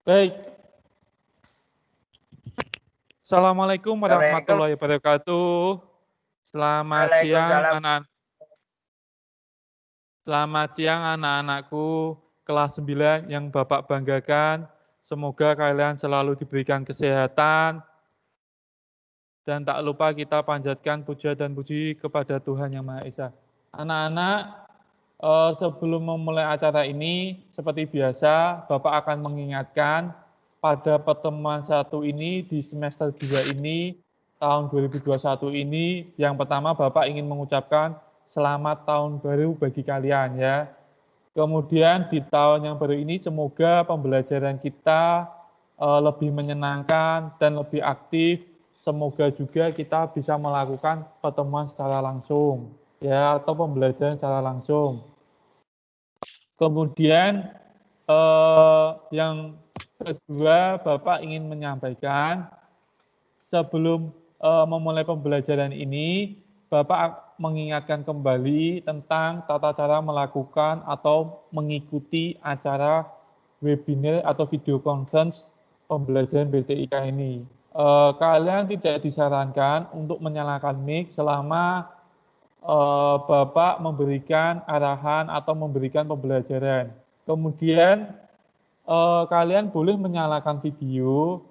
Baik. Assalamualaikum Assalamualaikum. warahmatullahi wabarakatuh. Selamat siang Waalaikumsalam. selamat siang anak-anakku kelas 9 yang Bapak banggakan. Semoga kalian selalu diberikan kesehatan dan tak lupa kita panjatkan puja dan puji kepada Tuhan Yang Maha Esa. Anak-anak, sebelum memulai acara ini, seperti biasa, Bapak akan mengingatkan pada pertemuan satu ini di semester 2 ini, tahun 2021 ini, yang pertama Bapak ingin mengucapkan selamat tahun baru bagi kalian ya. Kemudian di tahun yang baru ini semoga pembelajaran kita lebih menyenangkan dan lebih aktif. Semoga juga kita bisa melakukan pertemuan secara langsung ya atau pembelajaran secara langsung. Kemudian yang kedua, Bapak ingin menyampaikan sebelum memulai pembelajaran ini, Bapak mengingatkan kembali tentang tata cara melakukan atau mengikuti acara webinar atau video conference pembelajaran BTIK ini. Kalian tidak disarankan untuk menyalakan mic selama Bapak memberikan arahan atau memberikan pembelajaran. Kemudian kalian boleh menyalakan video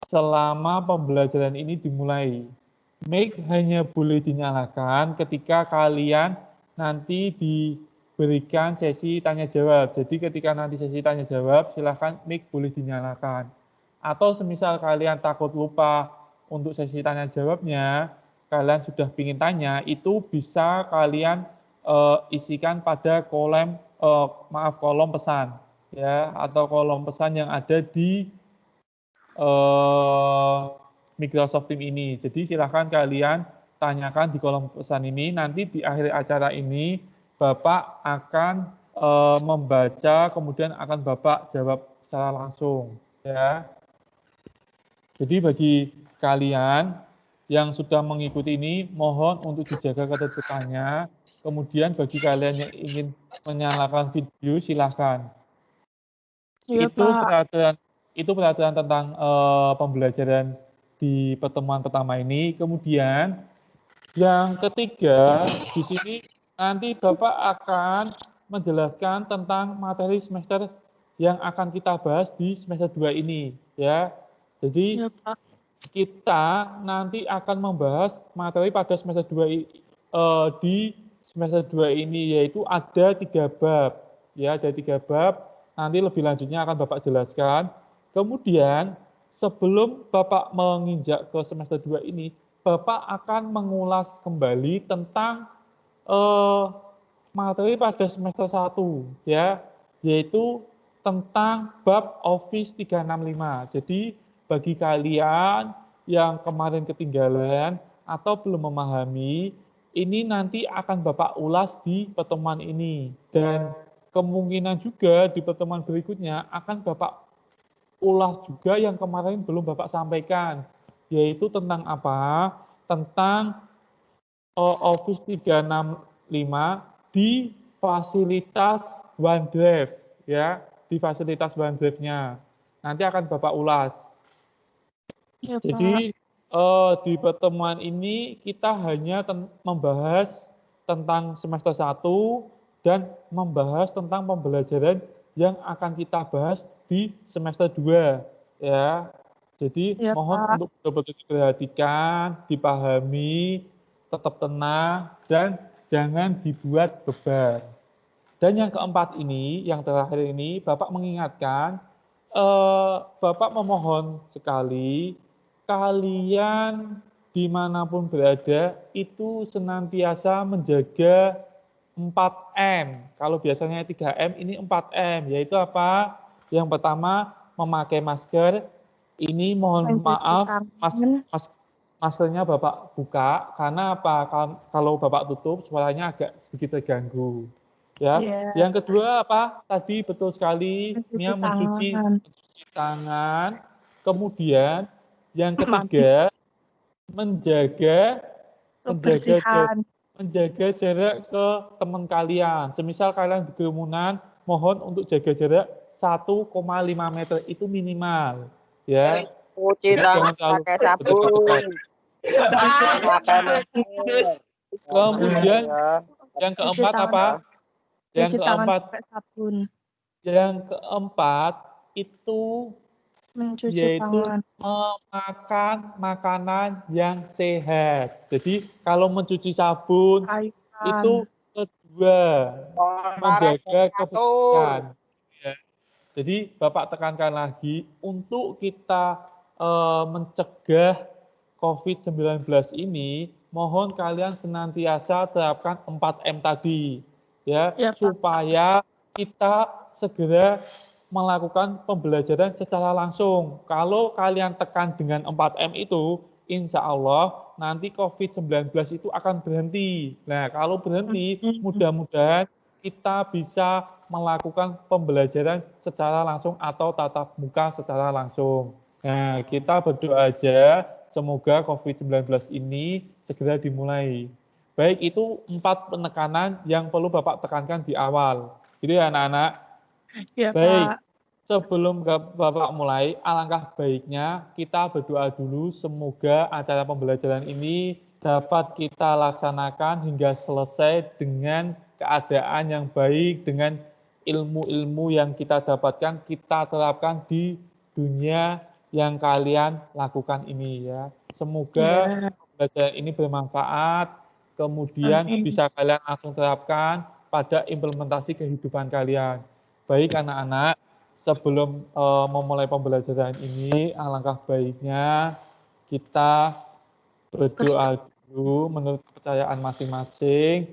selama pembelajaran ini dimulai. Mic hanya boleh dinyalakan ketika kalian nanti diberikan sesi tanya jawab. Jadi ketika nanti sesi tanya jawab, silahkan mic boleh dinyalakan. Atau semisal kalian takut lupa untuk sesi tanya jawabnya, kalian sudah ingin tanya, itu bisa kalian isikan pada kolom pesan ya, atau kolom pesan yang ada di Microsoft Teams ini. Jadi silahkan kalian tanyakan di kolom pesan ini. Nanti di akhir acara ini Bapak akan membaca, kemudian akan Bapak jawab secara langsung ya. Jadi bagi kalian yang sudah mengikuti ini, mohon untuk dijaga ketertibannya. Kemudian bagi kalian yang ingin menyalakan video, silahkan. Iya, Itu peraturan tentang pembelajaran di pertemuan pertama ini. Kemudian yang ketiga, di sini nanti Bapak akan menjelaskan tentang materi semester yang akan kita bahas di semester 2 ini ya. Jadi Iya, Pak. kita nanti akan membahas materi pada semester 2 di semester 2 ini, yaitu ada 3 bab. Ya, ada 3 bab. Nanti lebih lanjutnya akan Bapak jelaskan. Kemudian sebelum Bapak menginjak ke semester 2 ini, Bapak akan mengulas kembali tentang materi pada semester 1 ya, yaitu tentang bab Office 365. Jadi bagi kalian yang kemarin ketinggalan atau belum memahami, ini nanti akan Bapak ulas di pertemuan ini. Dan kemungkinan juga di pertemuan berikutnya akan Bapak ulas juga yang kemarin belum Bapak sampaikan, yaitu tentang apa? Tentang Office 365 di fasilitas OneDrive ya, di fasilitas OneDrive-nya. Nanti akan Bapak ulas. Iya, Jadi di pertemuan ini kita hanya membahas tentang semester 1 dan membahas tentang pembelajaran yang akan kita bahas di semester 2 ya. Jadi Iya, mohon Pak. untuk betul-betul diperhatikan, dipahami, tetap tenang dan jangan dibuat beban. Dan yang keempat ini, yang terakhir ini, Bapak mengingatkan, Bapak memohon sekali, kalian dimanapun berada, itu senantiasa menjaga 4M. Kalau biasanya 3M, ini 4M, yaitu apa? Yang pertama, memakai masker. Ini mohon maaf, maskernya Bapak buka, karena apa? Kalau Bapak tutup, suaranya agak sedikit terganggu. Ya. Iya. Yang kedua apa? Tadi betul sekali, mencuci tangan. Kemudian yang ketiga, menjaga jarak ke teman kalian. Semisal kalian di kerumunan, mohon untuk jaga jarak 1,5 meter itu minimal. Ya. Cuci Jadi tangan jangan terlalu pakai sabun. dekat-dekat. Pakai masker. Kemudian Ya. yang Cuci keempat tangan. apa? Yang Cuci tangan keempat, pakai sabun. yang keempat itu Mencuci yaitu tangan. memakan makanan yang sehat. Jadi kalau mencuci sabun Sayuran. itu kedua, menjaga kebersihan. Ya. Jadi Bapak tekankan lagi untuk kita mencegah COVID-19 ini, mohon kalian senantiasa terapkan 4M tadi, ya, Ya, Pak. supaya kita segera melakukan pembelajaran secara langsung. Kalau kalian tekan dengan 4M itu, insya Allah nanti COVID-19 itu akan berhenti. Nah, kalau berhenti, mudah-mudahan kita bisa melakukan pembelajaran secara langsung atau tatap muka secara langsung. Nah, kita berdoa aja semoga COVID-19 ini segera dimulai. Baik, itu 4 penekanan yang perlu Bapak tekankan di awal. Gitu ya anak-anak? Ya, Baik, Pak. sebelum Bapak mulai, alangkah baiknya kita berdoa dulu semoga acara pembelajaran ini dapat kita laksanakan hingga selesai dengan keadaan yang baik, dengan ilmu-ilmu yang kita dapatkan, kita terapkan di dunia yang kalian lakukan ini ya. Semoga pembelajaran ini bermanfaat, kemudian bisa kalian langsung terapkan pada implementasi kehidupan kalian. Baik anak-anak, sebelum memulai pembelajaran ini, alangkah baiknya kita berdoa dulu menurut kepercayaan masing-masing.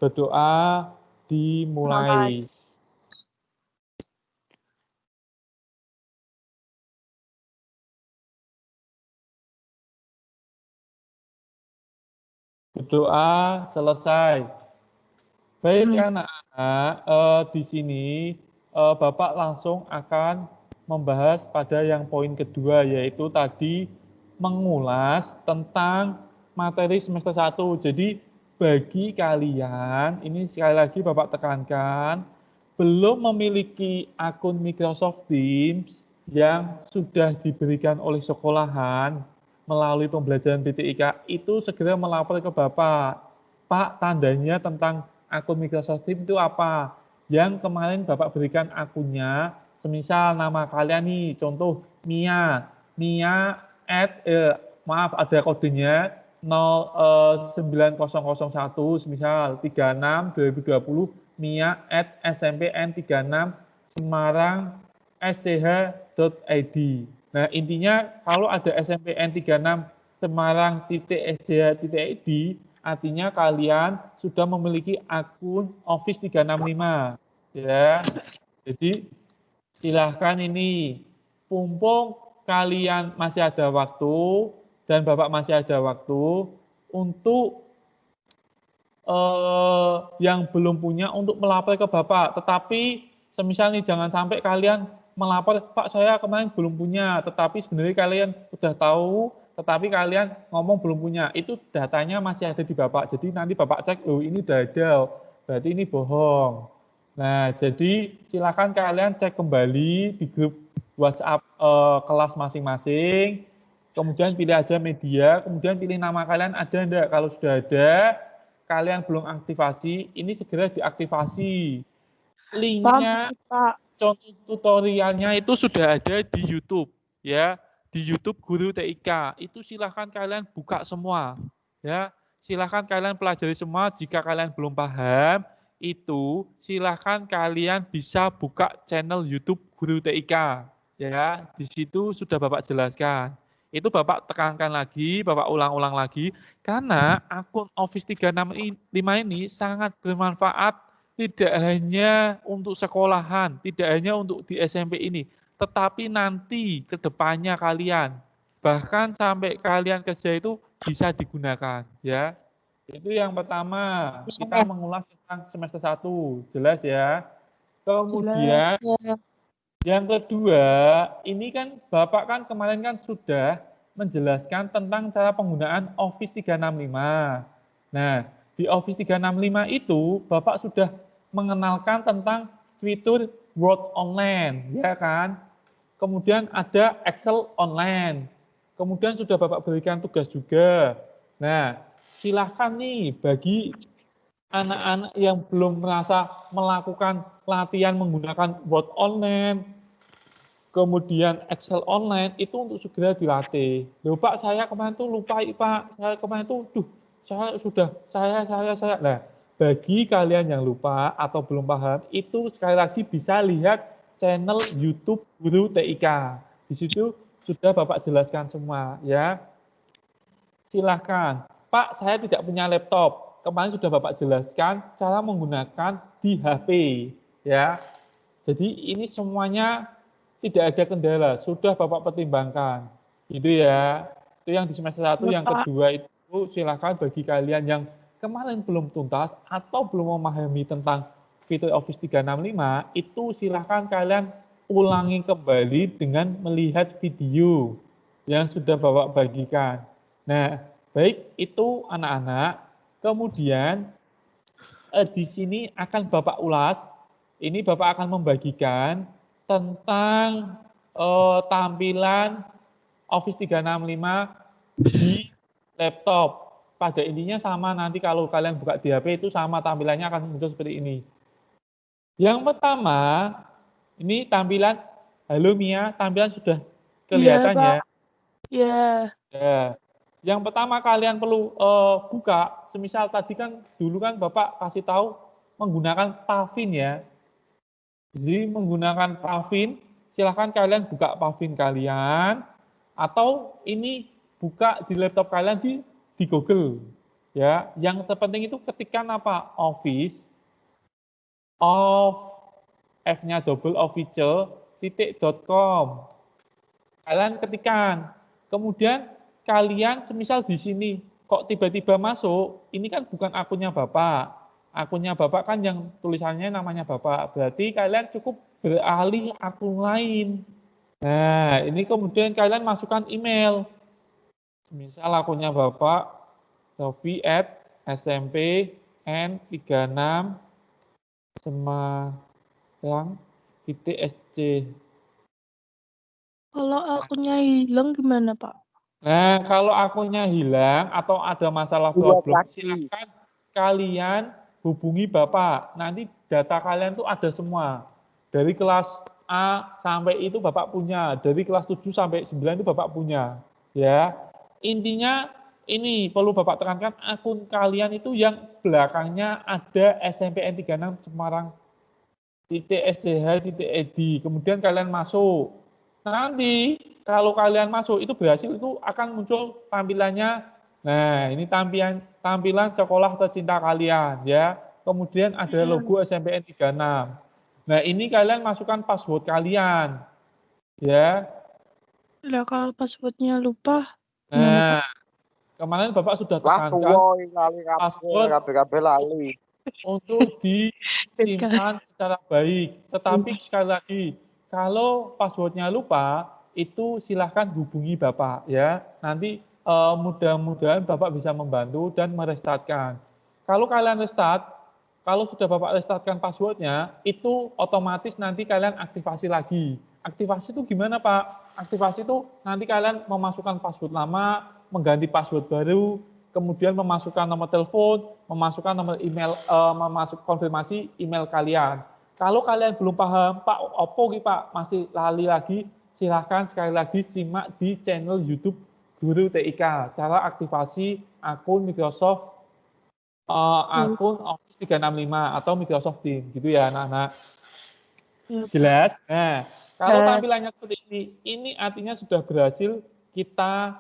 Berdoa dimulai. Berdoa selesai. Baik anak-anak, di sini Bapak langsung akan membahas pada yang poin kedua, yaitu tadi mengulas tentang materi semester 1. Jadi bagi kalian, ini sekali lagi Bapak tekankan, belum memiliki akun Microsoft Teams yang sudah diberikan oleh sekolahan melalui pembelajaran PTIK, itu segera melapor ke Bapak. Pak, tandanya tentang akun Microsoft Teams itu apa? Yang kemarin Bapak berikan akunnya, semisal nama kalian nih, contoh Mia, maaf ada kodenya 9001, semisal 36 2020 mia@smpn36 Semarang sch.id. Nah, intinya kalau ada SMPN 36 Semarang.sdh.id, artinya kalian sudah memiliki akun Office 365. Ya. Jadi silahkan ini, mumpung kalian masih ada waktu dan Bapak masih ada waktu untuk yang belum punya untuk melapor ke Bapak. Tetapi semisal nih jangan sampai kalian melapor, Pak saya kemarin belum punya, tetapi sebenarnya kalian sudah tahu, tetapi kalian ngomong belum punya. Itu datanya masih ada di Bapak. Jadi nanti Bapak cek, oh ini udah ada, berarti ini bohong. Nah, jadi silakan kalian cek kembali di grup WhatsApp kelas masing-masing. Kemudian pilih aja media, kemudian pilih nama kalian ada enggak. Kalau sudah ada, kalian belum aktifasi, ini segera diaktifasi. Linknya, contoh tutorialnya itu sudah ada di YouTube, ya, di YouTube Guru TIK. Itu silahkan kalian buka semua, ya. Silahkan kalian pelajari semua. Jika kalian belum paham, itu silahkan kalian bisa buka channel YouTube Guru TIK, ya. Di situ sudah Bapak jelaskan. Itu Bapak tekankan lagi, Bapak ulang-ulang lagi, karena akun Office 365 ini sangat bermanfaat tidak hanya untuk sekolahan, tidak hanya untuk di SMP ini, tetapi nanti ke depannya kalian, bahkan sampai kalian kerja itu bisa digunakan. Ya, itu yang pertama, kita mengulas tentang semester 1, jelas ya. Kemudian yang kedua, ini kan Bapak kan kemarin kan sudah menjelaskan tentang cara penggunaan Office 365. Nah, di Office 365 itu Bapak sudah mengenalkan tentang fitur Word online, ya kan? Kemudian ada Excel online. Kemudian sudah Bapak berikan tugas juga. Nah, silahkan nih bagi anak-anak yang belum merasa melakukan latihan menggunakan Word online, kemudian Excel online, itu untuk segera dilatih. Loh Pak, saya kemarin tuh lupa Pak, saya kemarin tuh, saya. Nah, bagi kalian yang lupa atau belum paham, itu sekali lagi bisa lihat channel YouTube Guru TIK. Di situ sudah Bapak jelaskan semua, ya. Silahkan. Pak, saya tidak punya laptop. Kemarin sudah Bapak jelaskan cara menggunakan di HP, ya. Jadi ini semuanya tidak ada kendala, sudah Bapak pertimbangkan. Gitu ya. Itu yang di semester 1, Ya, yang Pak. kedua itu silakan bagi kalian yang kemarin belum tuntas atau belum memahami tentang fitur Office 365, itu silakan kalian ulangi kembali dengan melihat video yang sudah Bapak bagikan. Nah, baik itu anak-anak, kemudian di sini akan Bapak ulas. Ini Bapak akan membagikan tentang tampilan Office 365 di laptop. Pada intinya sama, nanti kalau kalian buka di HP itu sama tampilannya akan muncul seperti ini. Yang pertama, ini tampilan, halo Mia, tampilan sudah kelihatan Pak. ya. Ya. Ya. Yang pertama kalian perlu buka, semisal tadi kan dulu kan Bapak kasih tahu menggunakan Pavin ya. Jadi menggunakan Pavin, silahkan kalian buka Pavin kalian, atau ini buka di laptop kalian di Google. Ya, yang terpenting itu ketikkan apa? Office, F-nya double official.com. Kalian ketikkan. Kemudian kalian semisal di sini kok tiba-tiba masuk, ini kan bukan akunnya Bapak. Akunnya Bapak kan yang tulisannya namanya Bapak. Berarti kalian cukup beralih akun lain. Nah, ini kemudian kalian masukkan email. Misal akunnya Bapak Sofi@smpn36 Semarang.sc. Kalau akunnya hilang gimana, Pak? Nah, kalau akunnya hilang atau ada masalah problem, silakan kalian hubungi Bapak. Nanti data kalian tuh ada semua. Dari kelas A sampai itu Bapak punya, dari kelas 7 sampai 9 itu Bapak punya. Ya. Intinya ini perlu Bapak tekankan, akun kalian itu yang belakangnya ada SMPN 36 Semarang .sdh.ed. Kemudian kalian masuk. Nanti kalau kalian masuk itu berhasil, itu akan muncul tampilannya. Nah, ini tampilan sekolah tercinta kalian ya. Kemudian ada logo SMPN 36. Nah, ini kalian masukkan password kalian. Ya. Lah kalau passwordnya lupa gimana, Pak? Nah, kemarin Bapak sudah Wah, tekankan tuwa lali password kabeh lali. untuk disimpan secara baik. Tetapi sekali lagi, kalau passwordnya lupa, itu silahkan hubungi Bapak ya. Nanti mudah-mudahan Bapak bisa membantu dan merestartkan. Kalau kalian restart, kalau sudah Bapak restartkan passwordnya, itu otomatis nanti kalian aktivasi lagi. Aktivasi itu gimana Pak? Aktivasi itu nanti kalian memasukkan password lama, mengganti password baru, kemudian memasukkan nomor telepon, memasukkan nomor email, memasuk konfirmasi email kalian. Kalau kalian belum paham, Pak, opo Pak, masih lali lagi, silahkan sekali lagi simak di channel YouTube Guru TIK, cara aktivasi akun Microsoft, akun Office 365 atau Microsoft Teams, gitu ya anak-anak. Jelas? Nah, kalau tampilannya seperti ini artinya sudah berhasil kita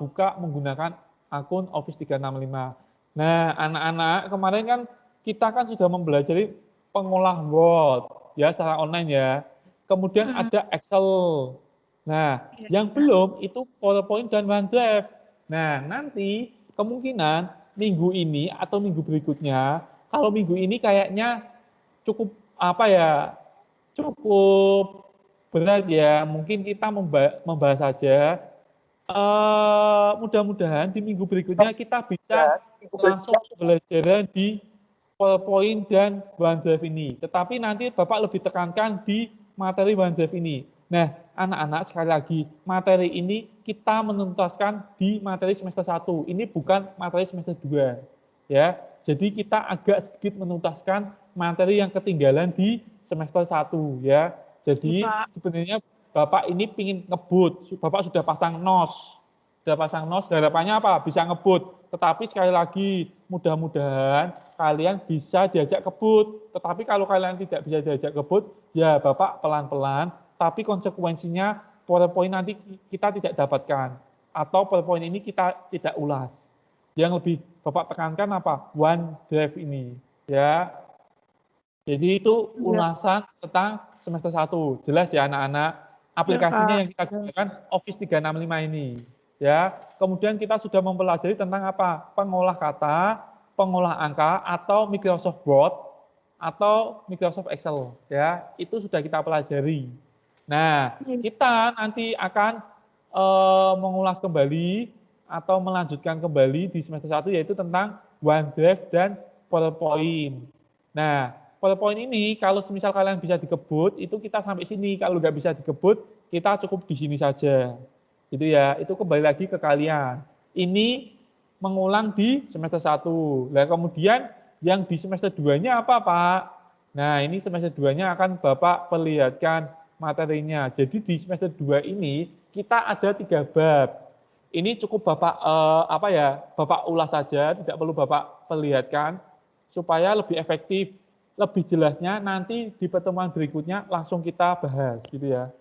buka menggunakan akun Office 365. Nah, anak-anak kemarin kan kita kan sudah mempelajari pengolah Word ya secara online ya. Kemudian ada Excel. Nah, yang belum itu PowerPoint dan OneDrive. Nah, nanti kemungkinan minggu ini atau minggu berikutnya, kalau minggu ini kayaknya cukup apa ya, cukup berat ya. Mungkin kita membahas saja. Mudah-mudahan di minggu berikutnya kita bisa langsung belajar di PowerPoint dan OneDrive ini. Tetapi nanti Bapak lebih tekankan di materi OneDrive ini. Nah, anak-anak sekali lagi, materi ini kita menuntaskan di materi semester 1. Ini bukan materi semester 2. Ya. Jadi kita agak sedikit menuntaskan materi yang ketinggalan di semester 1 ya. Jadi sebenarnya Bapak ini pingin ngebut, Bapak sudah pasang NOS. Sudah pasang NOS, harapannya apa? Bisa ngebut. Tetapi sekali lagi, mudah-mudahan kalian bisa diajak kebut. Tetapi kalau kalian tidak bisa diajak kebut, ya Bapak pelan-pelan. Tapi konsekuensinya PowerPoint nanti kita tidak dapatkan. Atau PowerPoint ini kita tidak ulas. Yang lebih Bapak tekankan apa? OneDrive ini. Ya. Jadi itu ulasan tentang semester 1. Jelas ya anak-anak? Aplikasinya yang kita gunakan Office 365 ini. Ya, kemudian kita sudah mempelajari tentang apa? Pengolah kata, pengolah angka, atau Microsoft Word, atau Microsoft Excel. Ya, itu sudah kita pelajari. Nah, kita nanti akan mengulas kembali atau melanjutkan kembali di semester 1 yaitu tentang OneDrive dan PowerPoint. Nah, PowerPoint ini kalau misal kalian bisa dikebut, itu kita sampai sini. Kalau nggak bisa dikebut, kita cukup di sini saja. Gitu ya, itu kembali lagi ke kalian. Ini mengulang di semester 1. Nah, kemudian yang di semester 2-nya apa, Pak? Nah, ini semester 2-nya akan Bapak perlihatkan materinya. Jadi di semester 2 ini kita ada 3 bab. Ini cukup Bapak Bapak ulas saja, tidak perlu Bapak perlihatkan supaya lebih efektif. Lebih jelasnya nanti di pertemuan berikutnya langsung kita bahas gitu ya.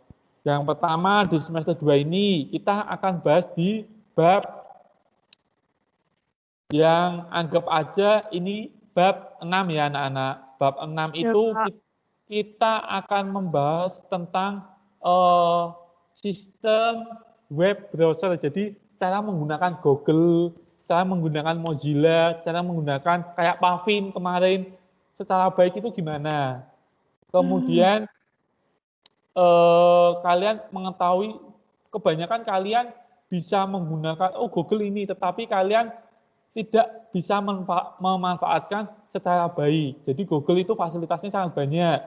Yang pertama di semester 2 ini kita akan bahas di bab yang anggap aja ini bab 6 ya anak-anak. Bab 6 itu kita akan membahas tentang sistem web browser. Jadi cara menggunakan Google, cara menggunakan Mozilla, cara menggunakan kayak Pavin kemarin secara baik itu gimana. Kemudian kalian mengetahui kebanyakan kalian bisa menggunakan Google ini, tetapi kalian tidak bisa memanfaatkan secara baik. Jadi Google itu fasilitasnya sangat banyak.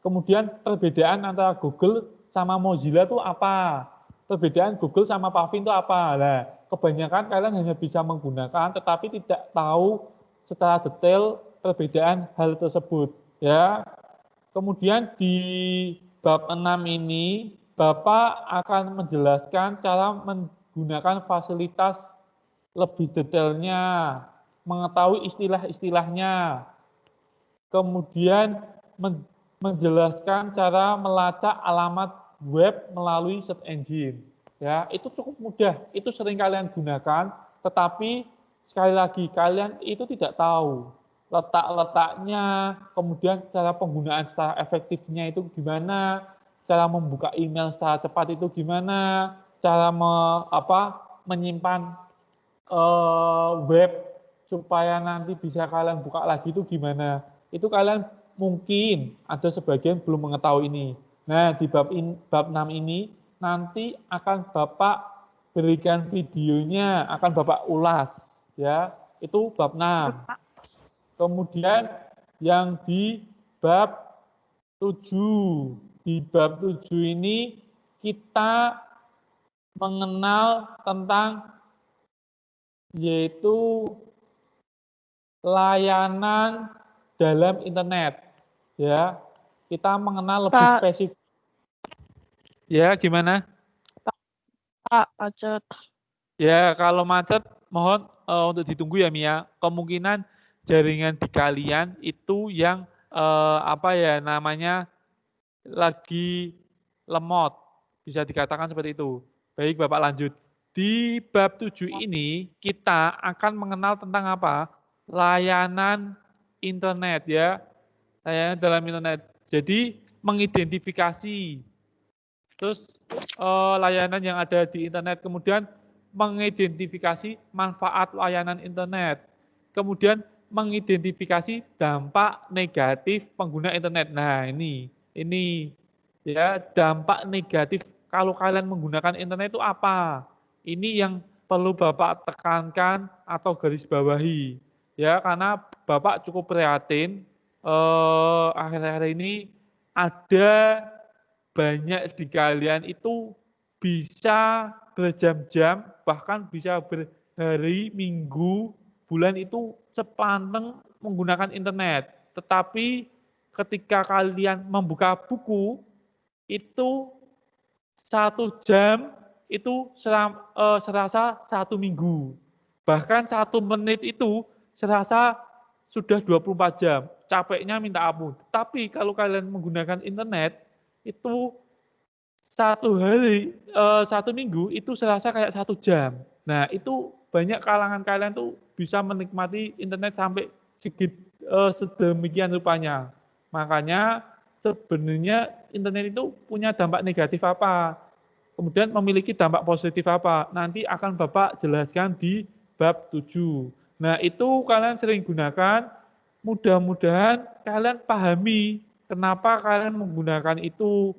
Kemudian perbedaan antara Google sama Mozilla itu apa? Perbedaan Google sama Pavin itu apa? Nah, kebanyakan kalian hanya bisa menggunakan, tetapi tidak tahu secara detail perbedaan hal tersebut. Ya. Kemudian di bab 6 ini, Bapak akan menjelaskan cara menggunakan fasilitas lebih detailnya, mengetahui istilah-istilahnya, kemudian menjelaskan cara melacak alamat web melalui search engine. Ya, itu cukup mudah, itu sering kalian gunakan, tetapi sekali lagi kalian itu tidak tahu letak-letaknya, kemudian cara penggunaan secara efektifnya itu gimana, cara membuka email secara cepat itu gimana, cara menyimpan web supaya nanti bisa kalian buka lagi itu gimana. Itu kalian mungkin ada sebagian belum mengetahui ini. Nah, di bab 6 ini nanti akan Bapak berikan videonya, akan Bapak ulas ya. Itu bab 6. Kemudian yang di bab 7. Di bab 7 ini kita mengenal tentang yaitu layanan dalam internet. Ya, kita mengenal lebih spesifik. Ya, gimana? Pak, macet. Ya, kalau macet mohon untuk ditunggu ya Mia. Kemungkinan jaringan di kalian itu yang namanya lagi lemot. Bisa dikatakan seperti itu. Baik, Bapak lanjut. Di bab 7 ini kita akan mengenal tentang apa? Layanan internet ya. Layanan dalam internet. Jadi mengidentifikasi terus layanan yang ada di internet, kemudian mengidentifikasi manfaat layanan internet, kemudian mengidentifikasi dampak negatif pengguna internet. Nah, ini ya dampak negatif kalau kalian menggunakan internet itu apa? Ini yang perlu Bapak tekankan atau garis bawahi. ya, karena Bapak cukup prihatin akhir-akhir ini ada banyak di kalian itu bisa berjam-jam, bahkan bisa berhari, minggu, bulan itu sepanteng menggunakan internet. Tetapi ketika kalian membuka buku, itu 1 jam itu serasa 1 minggu. Bahkan 1 menit itu serasa sudah 24 jam. Capeknya minta ampun. Tapi kalau kalian menggunakan internet, itu 1 hari, 1 minggu itu serasa kayak 1 jam. Nah, itu banyak kalangan kalian tuh bisa menikmati internet sampai sedemikian rupanya. Makanya sebenarnya internet itu punya dampak negatif apa, kemudian memiliki dampak positif apa. Nanti akan Bapak jelaskan di bab 7. Nah, itu kalian sering gunakan, mudah-mudahan kalian pahami kenapa kalian menggunakan itu,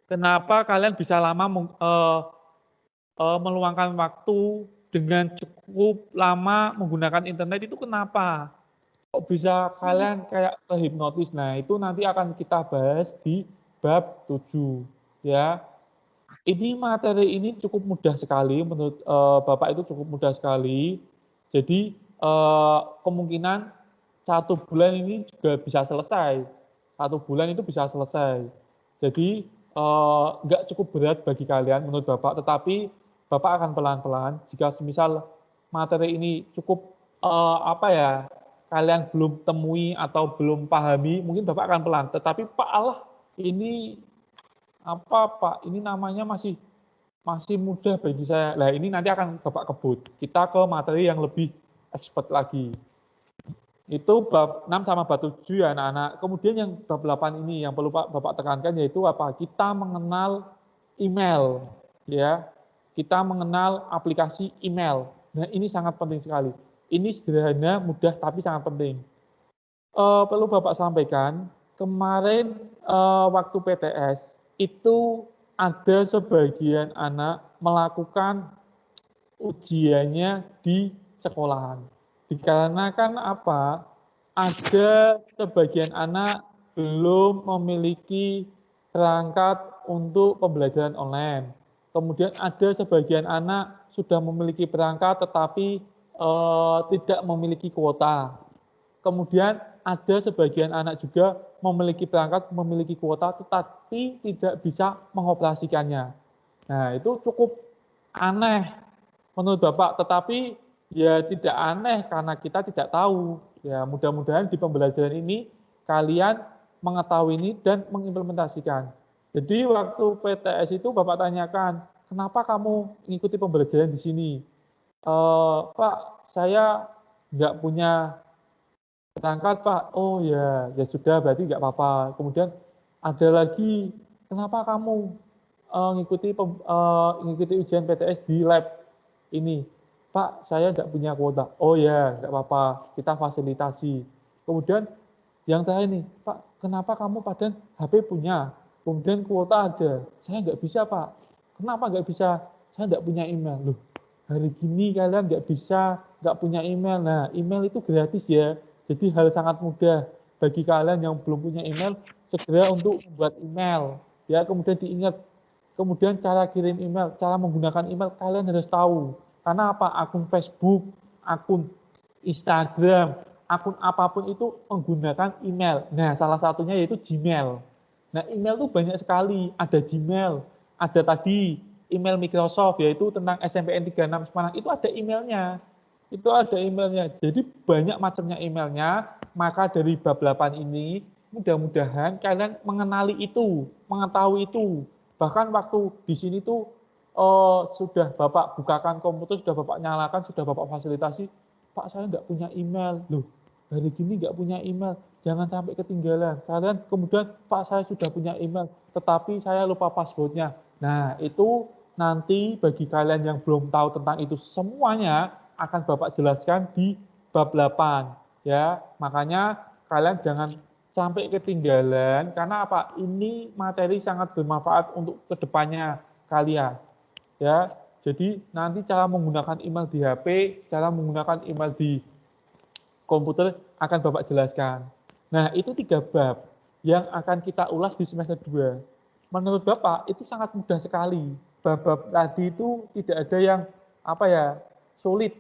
kenapa kalian bisa lama meluangkan waktu dengan cukup lama menggunakan internet itu kenapa? Kok bisa kalian kayak terhipnotis? Nah, itu nanti akan kita bahas di bab 7 ya. Ini materi ini cukup mudah sekali menurut Bapak, itu cukup mudah sekali. Jadi kemungkinan 1 bulan ini juga bisa selesai. 1 bulan itu bisa selesai. Jadi nggak cukup berat bagi kalian menurut Bapak, tetapi Bapak akan pelan-pelan. Jika semisal materi ini cukup kalian belum temui atau belum pahami, mungkin Bapak akan pelan. Tetapi Pak Allah, ini Pak, ini namanya masih mudah bagi saya. Nah, ini nanti akan Bapak kebut. Kita ke materi yang lebih expert lagi. Itu bab 6 sama bab 7 ya anak-anak. Kemudian yang bab 8 ini yang perlu Bapak tekankan yaitu apa? Kita mengenal email ya. Kita mengenal aplikasi email. Nah, ini sangat penting sekali. Ini sederhana, mudah tapi sangat penting. Perlu Bapak sampaikan, kemarin waktu PTS itu ada sebagian anak melakukan ujiannya di sekolahan. Dikarenakan apa? Ada sebagian anak belum memiliki perangkat untuk pembelajaran online. Kemudian ada sebagian anak sudah memiliki perangkat tetapi tidak memiliki kuota. Kemudian ada sebagian anak juga memiliki perangkat, memiliki kuota, tetapi tidak bisa mengoperasikannya. Nah, itu cukup aneh menurut Bapak, tetapi ya tidak aneh karena kita tidak tahu. Ya, mudah-mudahan di pembelajaran ini kalian mengetahui ini dan mengimplementasikan. Jadi waktu PTS itu Bapak tanyakan, kenapa kamu mengikuti pembelajaran di sini? Pak, saya nggak punya berangkat Pak. Oh ya, ya sudah berarti nggak apa-apa. Kemudian ada lagi, kenapa kamu mengikuti ujian PTS di lab ini? Pak, saya nggak punya kuota. Oh ya, nggak apa-apa, kita fasilitasi. Kemudian yang terakhir nih, Pak, kenapa kamu padahal HP punya, kemudian kuota ada, saya nggak bisa Pak. Kenapa nggak bisa? Saya nggak punya email. Loh, hari gini kalian nggak bisa, nggak punya email. Nah, email itu gratis ya. Jadi hal sangat mudah bagi kalian yang belum punya email, segera untuk membuat email. Ya, kemudian diingat, kemudian cara kirim email, cara menggunakan email kalian harus tahu. Karena apa? Akun Facebook, akun Instagram, akun apapun itu menggunakan email. Nah, salah satunya yaitu Gmail. Nah, email itu banyak sekali. Ada Gmail, ada tadi email Microsoft, yaitu tentang SNMPTN 36 Semarang. Itu ada emailnya. Itu ada emailnya. Jadi banyak macamnya emailnya. Maka dari bab 8 ini, mudah-mudahan kalian mengenali itu, mengetahui itu. Bahkan waktu di sini tuh sudah Bapak bukakan komputer, sudah Bapak nyalakan, sudah Bapak fasilitasi, Pak saya nggak punya email. Loh, hari gini nggak punya email. Jangan sampai ketinggalan. Kalian kemudian, Pak saya sudah punya email, tetapi saya lupa passwordnya. Nah, itu nanti bagi kalian yang belum tahu tentang itu semuanya, akan Bapak jelaskan di bab 8. Ya, makanya kalian jangan sampai ketinggalan, karena apa? Ini materi sangat bermanfaat untuk kedepannya kalian. Ya, jadi nanti cara menggunakan email di HP, cara menggunakan email di komputer akan Bapak jelaskan. Nah, itu 3 bab yang akan kita ulas di semester 2. Menurut Bapak, itu sangat mudah sekali. Bab-bab tadi itu tidak ada yang sulit.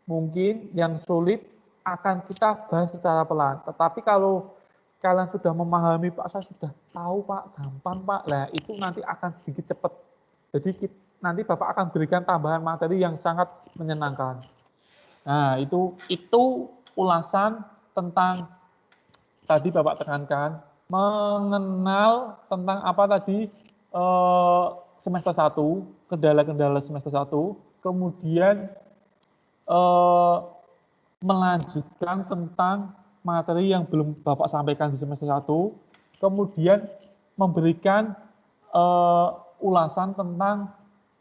Mungkin yang sulit akan kita bahas secara pelan. Tetapi kalau kalian sudah memahami, Pak, saya sudah tahu, Pak, gampang, Pak. Nah, itu nanti akan sedikit cepat. Jadi nanti Bapak akan berikan tambahan materi yang sangat menyenangkan. Nah, itu ulasan tentang tadi Bapak tekankan, mengenal tentang apa tadi semester 1, kendala-kendala semester 1, kemudian melanjutkan tentang materi yang belum Bapak sampaikan di semester 1, kemudian memberikan ulasan tentang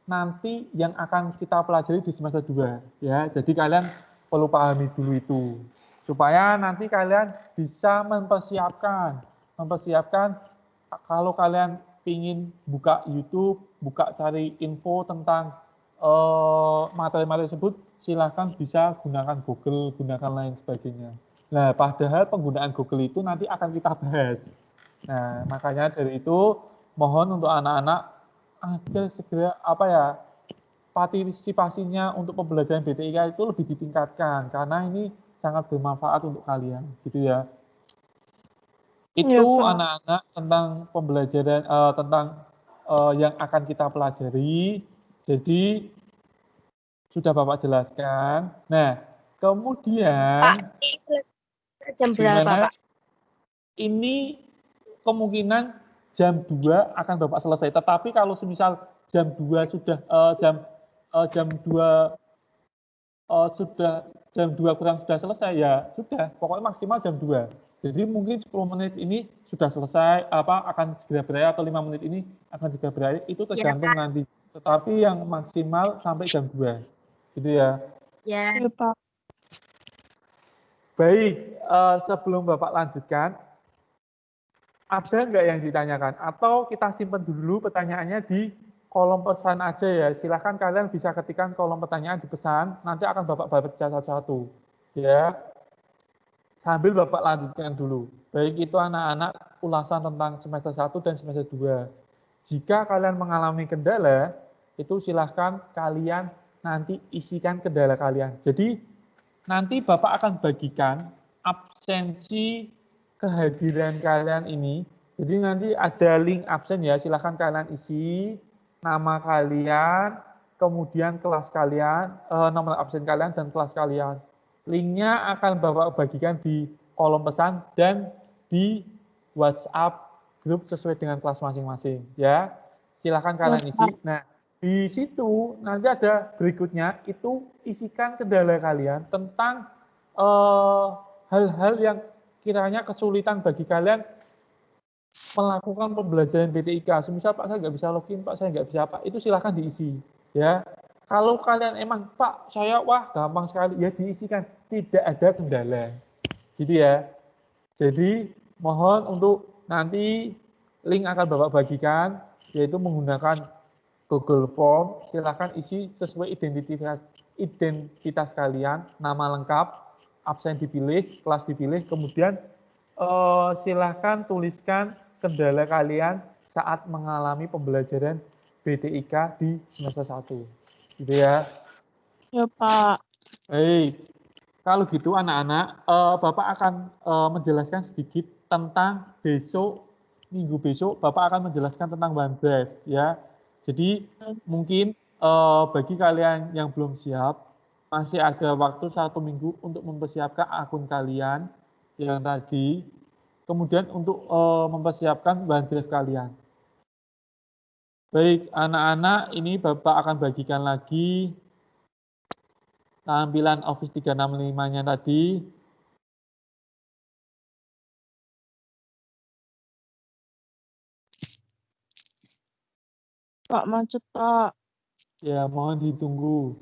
nanti yang akan kita pelajari di semester 2. Ya, jadi kalian perlu pahami dulu itu. Supaya nanti kalian bisa mempersiapkan kalau kalian ingin buka YouTube, buka cari info tentang materi-materi tersebut, silahkan bisa gunakan Google, gunakan lain sebagainya. Nah, padahal penggunaan Google itu nanti akan kita bahas. Nah, makanya dari itu mohon untuk anak-anak agar segera partisipasinya untuk pembelajaran BTIK itu lebih ditingkatkan karena ini sangat bermanfaat untuk kalian, gitu ya. Itu anak-anak tentang pembelajaran tentang yang akan kita pelajari. Jadi sudah Bapak jelaskan. Nah, kemudian Pak, ini selesai jam berapa, Pak? Ini kemungkinan jam 2 akan Bapak selesai. Tetapi kalau semisal jam 2 sudah jam 2 jam 2 kurang sudah selesai, ya sudah, pokoknya maksimal jam 2. Jadi mungkin 10 menit ini sudah selesai, akan segera berakhir, atau 5 menit ini akan segera berakhir, itu tergantung nanti. Tetapi yang maksimal sampai jam 2. Gitu ya. Ya. Pak. Baik, sebelum Bapak lanjutkan, ada nggak yang ditanyakan? Atau kita simpan dulu pertanyaannya di kolom pesan aja ya. Silahkan kalian bisa ketikkan kolom pertanyaan di pesan, nanti akan Bapak baca satu-satu. Ya, sambil Bapak lanjutkan dulu. Baik itu anak-anak ulasan tentang semester 1 dan semester 2. Jika kalian mengalami kendala, itu silahkan kalian nanti isikan kendala kalian. Jadi nanti Bapak akan bagikan absensi kehadiran kalian ini. Jadi nanti ada link absen ya, silahkan kalian isi nama kalian, kemudian kelas kalian, nomor absen kalian dan kelas kalian. Linknya akan Bapak bagikan di kolom pesan dan di WhatsApp grup sesuai dengan kelas masing-masing ya. Silahkan kalian isi. Nah, di situ nanti ada berikutnya, itu isikan kendala kalian tentang hal-hal yang kiranya kesulitan bagi kalian melakukan pembelajaran BTIK. Semisal Pak saya nggak bisa login, Pak saya nggak bisa apa, itu silahkan diisi ya. Kalau kalian emang Pak saya gampang sekali, ya diisikan, tidak ada kendala gitu ya. Jadi mohon untuk nanti link akan Bapak bagikan, yaitu menggunakan Google Form. Silahkan isi sesuai identitas kalian, nama lengkap, absen dipilih, kelas dipilih, kemudian silahkan tuliskan kendala kalian saat mengalami pembelajaran BTIK di semester 1. Gitu ya. Ya, Pak. Baik. Kalau gitu anak-anak, Bapak akan menjelaskan sedikit tentang minggu besok, Bapak akan menjelaskan tentang OneDrive ya. Jadi mungkin bagi kalian yang belum siap, masih ada waktu 1 minggu untuk mempersiapkan akun kalian yang tadi, kemudian untuk mempersiapkan OneDrive kalian. Baik, anak-anak, ini Bapak akan bagikan lagi tampilan Office 365-nya tadi. Pak, macet, Pak. Ya, mohon ditunggu.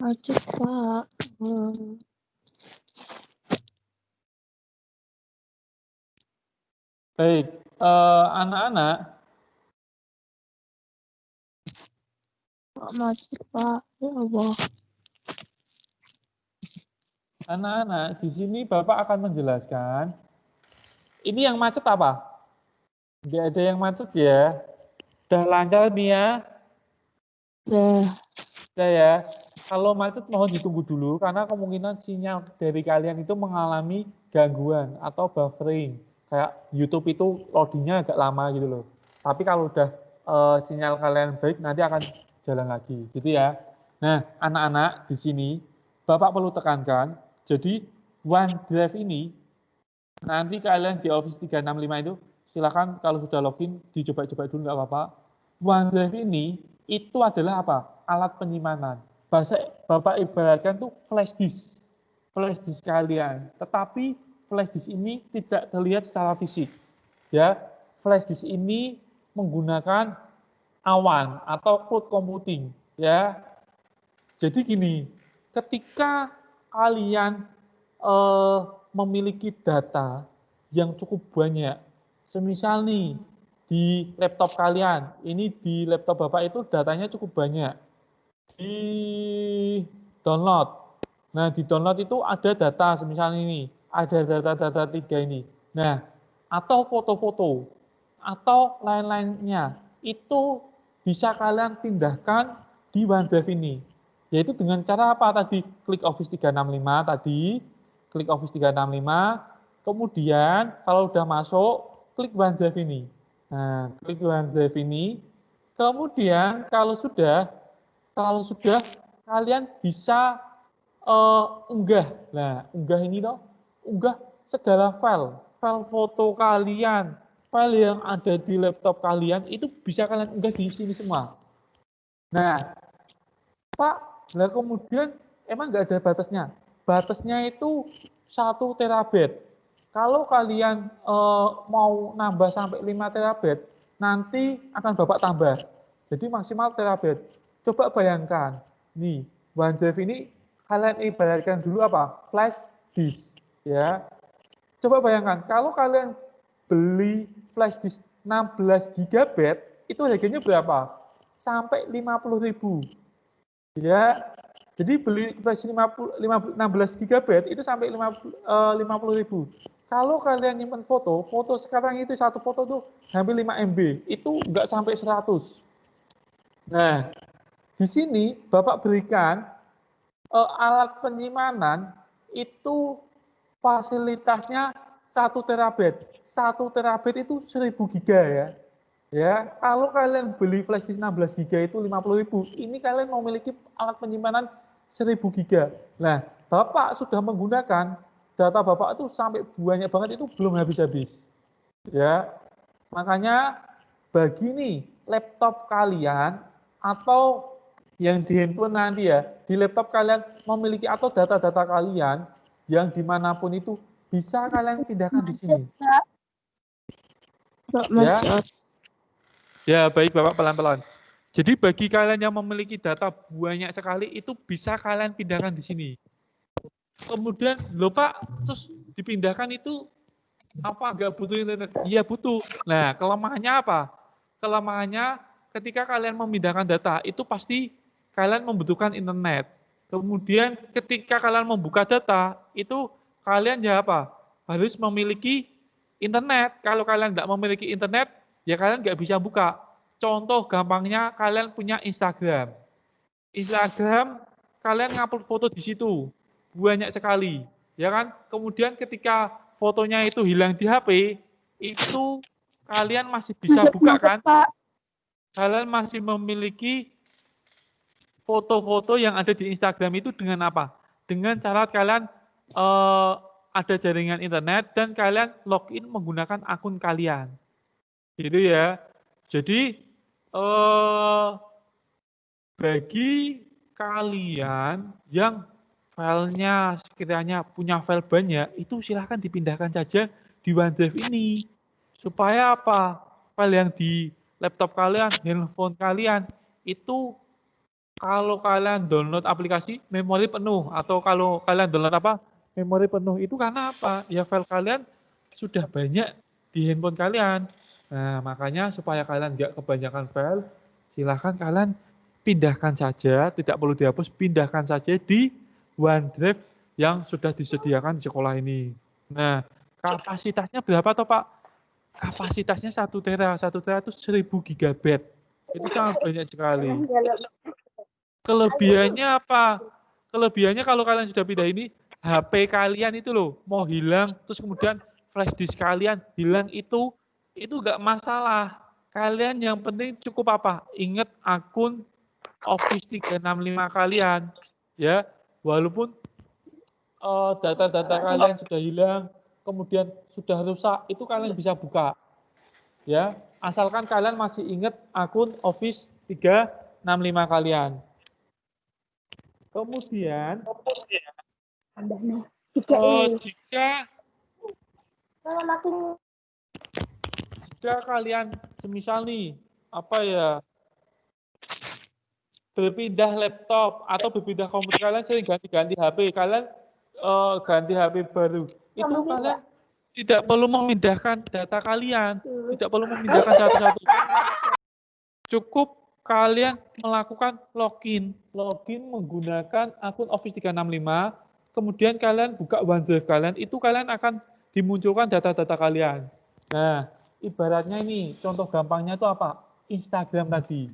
Macet, Pak. Baik, anak-anak, Pak macet, Pak. Ya Allah. anak-anak, di sini Bapak akan menjelaskan. Ini yang macet apa? Nggak ada yang macet ya. Udah lancar nih ya. Dah. Udah ya. Kalau macet mohon ditunggu dulu karena kemungkinan sinyal dari kalian itu mengalami gangguan atau buffering. Kayak YouTube itu loadingnya agak lama gitu loh. Tapi kalau udah sinyal kalian baik nanti akan jalan lagi gitu ya. Nah, anak-anak di sini Bapak perlu tekankan. Jadi OneDrive ini nanti kalian di Office 365 itu silakan kalau sudah login dicoba-coba dulu nggak apa-apa. OneDrive ini itu adalah apa? Alat penyimpanan. Bahasa Bapak ibaratkan tuh flash disk kalian. Tetapi flash disk ini tidak terlihat secara fisik. Ya, flash disk ini menggunakan awan atau cloud computing. Ya, jadi gini, ketika kalian memiliki data yang cukup banyak, semisal nih di laptop kalian, ini di laptop Bapak itu datanya cukup banyak, di download. Nah, di download itu ada data, semisal ini, ada data-data 3 ini. Nah, atau foto-foto, atau lain-lainnya, itu bisa kalian pindahkan di OneDrive ini. Yaitu dengan cara apa tadi? Klik Office 365 tadi, klik Office 365, kemudian kalau udah masuk, klik OneDrive ini. Nah, klik OneDrive ini, kemudian kalau sudah kalian bisa unggah. Nah, unggah ini toh, unggah segala file, file foto kalian, file yang ada di laptop kalian itu bisa kalian unggah di sini semua. Nah, Pak, nah kemudian emang nggak ada batasnya. Batasnya itu 1 terabit. Kalau kalian mau nambah sampai 5 terabit, nanti akan Bapak tambah. Jadi maksimal terabit. Coba bayangkan, nih, OneDrive ini kalian ibaratkan dulu apa? Flash disk. Ya. Coba bayangkan, kalau kalian beli flash disk 16 GB, itu harganya berapa? Sampai 50.000. Ya, jadi beli flash 16 GB itu sampai 50.000. Kalau kalian nyimpan foto, foto sekarang itu satu foto tuh hampir 5 MB, itu nggak sampai 100. Nah, di sini Bapak berikan alat penyimpanan itu fasilitasnya 1 terabit. 1 terabit itu 1000 giga ya. Ya, kalau kalian beli flash disk 16 GB itu 50.000, ini kalian memiliki alat penyimpanan 1000 GB. Nah, Bapak sudah menggunakan data Bapak itu sampai banyak banget itu belum habis-habis. Ya. Makanya bagi nih laptop kalian atau yang di handphone nanti ya, di laptop kalian memiliki atau data-data kalian yang dimanapun itu bisa kalian pindahkan di sini. Pak Ya. macet. Ya, baik Bapak pelan-pelan. Jadi bagi kalian yang memiliki data banyak sekali itu bisa kalian pindahkan di sini. Kemudian, loh Pak, terus dipindahkan itu apa nggak butuh internet? Iya butuh. Nah, kelemahannya apa? Kelemahannya ketika kalian memindahkan data itu pasti kalian membutuhkan internet. Kemudian ketika kalian membuka data itu kalian ya apa? Harus memiliki internet. Kalau kalian tidak memiliki internet, ya kalian nggak bisa buka. Contoh gampangnya kalian punya Instagram. Instagram kalian ngupload foto di situ banyak sekali, ya kan? Kemudian ketika fotonya itu hilang di HP, itu kalian masih bisa buka kan? Pak. Kalian masih memiliki foto-foto yang ada di Instagram itu dengan apa? Dengan cara kalian ada jaringan internet dan kalian login menggunakan akun kalian. Gitu ya. Jadi bagi kalian yang filenya sekiranya punya file banyak, itu silahkan dipindahkan saja di OneDrive ini. Supaya apa? File yang di laptop kalian, handphone kalian, itu kalau kalian download aplikasi, memori penuh. Atau kalau kalian download apa? Memori penuh. Itu karena apa? Ya file kalian sudah banyak di handphone kalian. Nah, makanya supaya kalian nggak kebanyakan file, silahkan kalian pindahkan saja, tidak perlu dihapus, pindahkan saja di OneDrive yang sudah disediakan di sekolah ini. Nah, kapasitasnya berapa toh Pak? Kapasitasnya 1 tera. 1 tera itu 1000 GB. Itu sangat banyak sekali. Kelebihannya apa? Kelebihannya kalau kalian sudah pindah ini, HP kalian itu loh, mau hilang, terus kemudian flash disk kalian hilang itu nggak masalah. Kalian yang penting cukup apa? Ingat akun Office 365 kalian. Ya, walaupun data-data kalian sudah hilang, kemudian sudah rusak, itu kalian bisa buka. Ya, asalkan kalian masih ingat akun Office 365 kalian. Kemudian jika kalian semisal nih berpindah laptop atau berpindah komputer, kalian sering ganti-ganti HP, kalian ganti HP baru, itu kalian tidak perlu memindahkan data kalian, tidak perlu memindahkan satu-satu. Cukup kalian melakukan login menggunakan akun Office 365, kemudian kalian buka OneDrive kalian, itu kalian akan dimunculkan data-data kalian. Nah, ibaratnya ini, contoh gampangnya itu apa? Instagram tadi.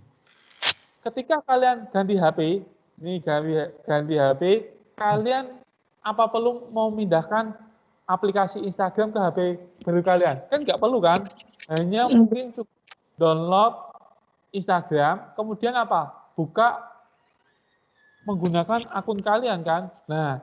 Ketika kalian ganti HP, kalian apa perlu mau memindahkan aplikasi Instagram ke HP baru kalian? Kan nggak perlu kan? Hanya mungkin cukup download Instagram, kemudian apa? Buka menggunakan akun kalian kan? Nah,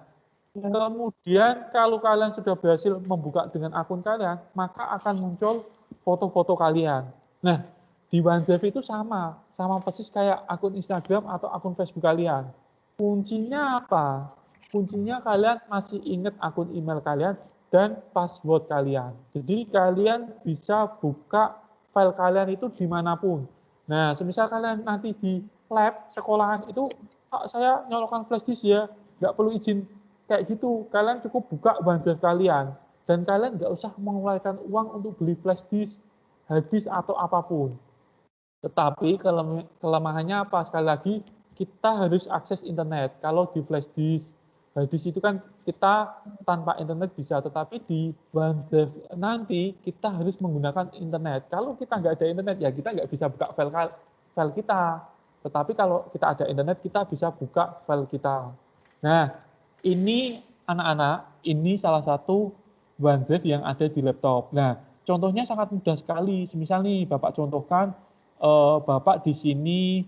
kemudian kalau kalian sudah berhasil membuka dengan akun kalian, maka akan muncul foto-foto kalian. Nah, di OneDrive itu sama persis kayak akun Instagram atau akun Facebook kalian. Kuncinya apa? Kuncinya kalian masih ingat akun email kalian dan password kalian. Jadi kalian bisa buka file kalian itu dimanapun. Nah, semisal kalian nanti di lab sekolahan itu, saya nyolokan flash disk ya, nggak perlu izin kayak gitu. Kalian cukup buka OneDrive kalian dan kalian nggak usah mengeluarkan uang untuk beli flash disk, hard disk atau apapun. Tetapi kelemahannya apa? Sekali lagi, kita harus akses internet. Kalau di flash disk, hard disk itu kan kita tanpa internet bisa, tetapi di OneDrive nanti kita harus menggunakan internet. Kalau kita nggak ada internet, ya kita nggak bisa buka file kita. Tetapi kalau kita ada internet, kita bisa buka file kita. Nah, ini anak-anak, ini salah satu OneDrive yang ada di laptop. Nah, contohnya sangat mudah sekali. Misal nih, Bapak contohkan, Bapak di sini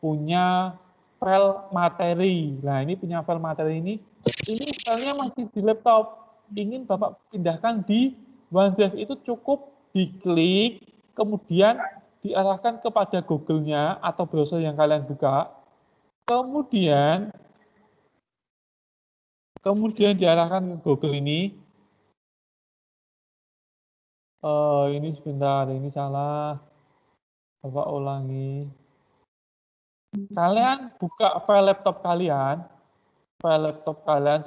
punya file materi. Nah, ini punya file materi ini filenya masih di laptop. Ingin Bapak pindahkan di OneDrive, itu cukup diklik, kemudian diarahkan kepada Google-nya atau browser yang kalian buka. Kemudian diarahkan ke Google ini. Ini sebentar, ini salah. Bapak ulangi. Kalian buka file laptop kalian,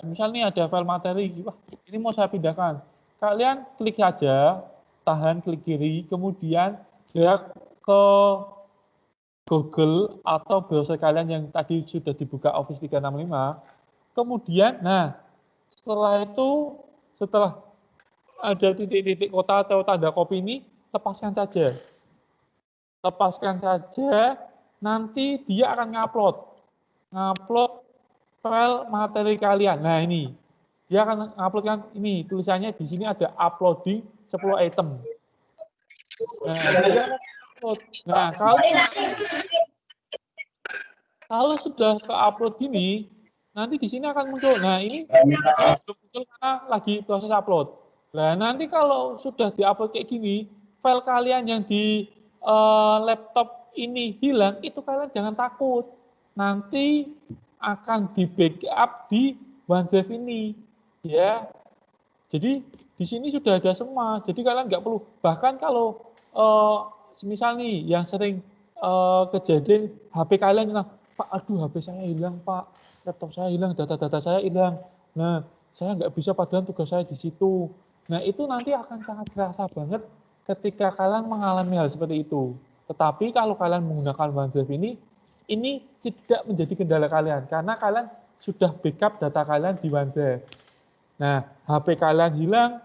misal nih ada file materi, wah ini mau saya pindahkan. Kalian klik saja, tahan klik kiri, kemudian drag ke Google atau browser kalian yang tadi sudah dibuka Office 365. Kemudian, nah setelah ada titik-titik kota atau tanda copy ini, lepaskan saja. Nanti dia akan ngupload file materi kalian. Nah ini, dia akan nguploadkan ini, tulisannya di sini ada uploading 10 item. Nah, kalau sudah ke-upload gini, nanti di sini akan muncul. Nah, ini belum muncul karena lagi proses upload. Nah, nanti kalau sudah di-upload kayak gini, file kalian yang di laptop ini hilang, itu kalian jangan takut. Nanti akan di-backup di OneDrive ini. Ya. Jadi, di sini sudah ada semua. Jadi, kalian nggak perlu. Bahkan kalau semisal nih, yang sering kejadian HP kalian hilang, Pak, aduh HP saya hilang, Pak. Laptop saya hilang, data-data saya hilang. Nah, saya nggak bisa padahal tugas saya di situ. Nah, itu nanti akan sangat kerasa banget ketika kalian mengalami hal seperti itu. Tetapi kalau kalian menggunakan OneDrive ini tidak menjadi kendala kalian karena kalian sudah backup data kalian di OneDrive. Nah, HP kalian hilang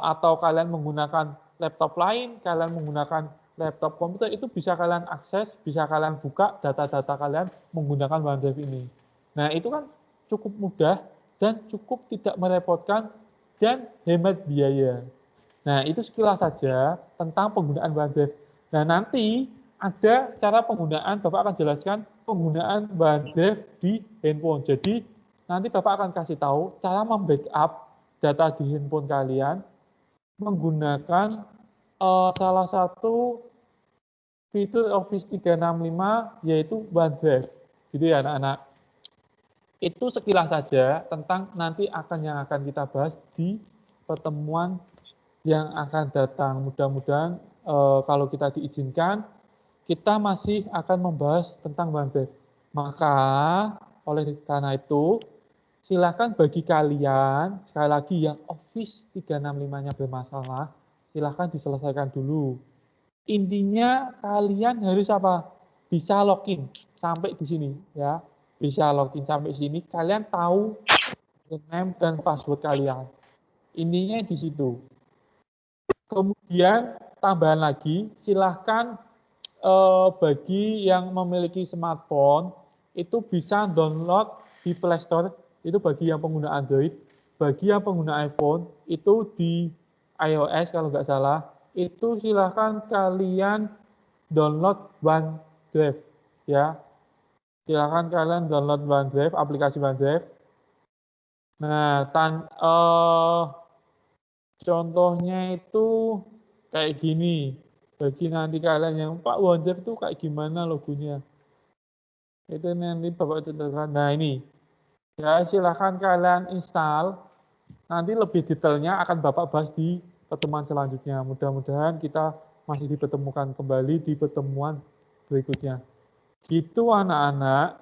atau kalian menggunakan laptop lain, kalian menggunakan laptop komputer, itu bisa kalian akses, bisa kalian buka data-data kalian menggunakan OneDrive ini. Nah, itu kan cukup mudah dan cukup tidak merepotkan dan hemat biaya. Nah, itu sekilas saja tentang penggunaan OneDrive. Nah, nanti ada cara penggunaan, Bapak akan jelaskan penggunaan OneDrive di handphone. Jadi, nanti Bapak akan kasih tahu cara membackup data di handphone kalian menggunakan salah satu fitur Office 365 yaitu OneDrive. Gitu ya anak-anak. Itu sekilas saja tentang nanti yang akan kita bahas di pertemuan yang akan datang. Mudah-mudahan kalau kita diizinkan, kita masih akan membahas tentang OneDrive. Maka oleh karena itu, silakan bagi kalian, sekali lagi yang Office 365-nya bermasalah, silakan diselesaikan dulu. Intinya kalian harus apa? Bisa login sampai di sini ya. Bisa login sampai sini, kalian tahu username dan password kalian. Intinya di situ. Kemudian tambahan lagi, silahkan bagi yang memiliki smartphone itu bisa download di Play Store, itu bagi yang pengguna Android. Bagi yang pengguna iPhone itu di iOS kalau nggak salah, itu silahkan kalian download OneDrive ya. Silahkan kalian download OneDrive, aplikasi OneDrive. Nah, contohnya itu kayak gini. Bagi nanti kalian yang Pak OneDrive itu kayak gimana logonya. Itu nanti Bapak contohkan. Nah ini. Ya silahkan kalian install. Nanti lebih detailnya akan Bapak bahas di pertemuan selanjutnya. Mudah-mudahan kita masih dipertemukan kembali di pertemuan berikutnya. Gitu anak-anak.